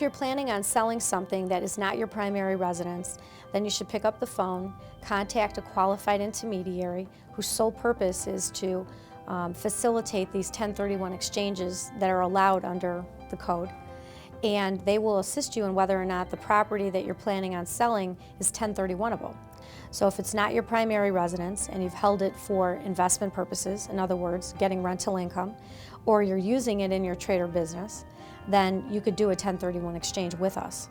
If you're planning on selling something that is not your primary residence, then you should pick up the phone, contact a qualified intermediary whose sole purpose is to facilitate these 1031 exchanges that are allowed under the code. And they will assist you in whether or not the property that you're planning on selling is 1031able. So if it's not your primary residence and you've held it for investment purposes, in other words, getting rental income, or you're using it in your trade or business, then you could do a 1031 exchange with us.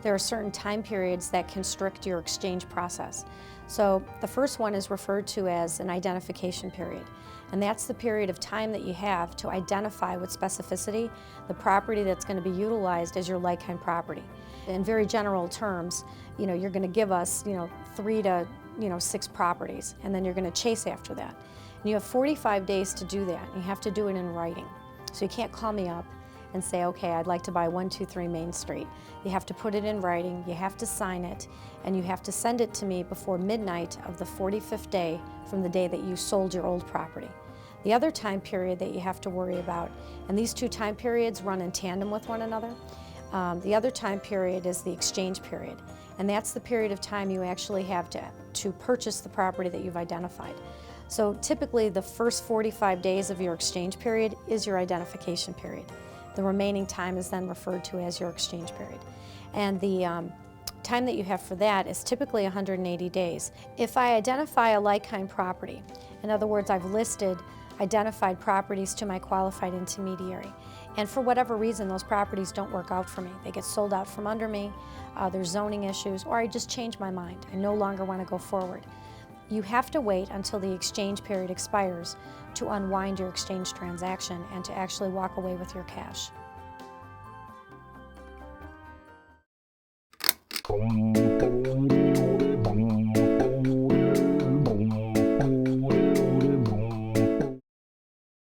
There are certain time periods that constrict your exchange process. So the first one is referred to as an identification period. And that's the period of time that you have to identify with specificity the property that's going to be utilized as your like-kind property. In very general terms, you're going to give us 3 to 6 properties, and then you're going to chase after that. And you have 45 days to do that. You have to do it in writing. So you can't call me up and say, okay, I'd like to buy 123 Main Street. You have to put it in writing, you have to sign it, and you have to send it to me before midnight of the 45th day from the day that you sold your old property. The other time period that you have to worry about, and these two time periods run in tandem with one another, the other time period is the exchange period. And that's the period of time you actually have to purchase the property that you've identified. So typically the first 45 days of your exchange period is your identification period. The remaining time is then referred to as your exchange period. And the time that you have for that is typically 180 days. If I identify a like-kind property, in other words, I've listed identified properties to my qualified intermediary, and for whatever reason those properties don't work out for me, they get sold out from under me, there's zoning issues, or I just change my mind, I no longer want to go forward. You have to wait until the exchange period expires to unwind your exchange transaction and to actually walk away with your cash.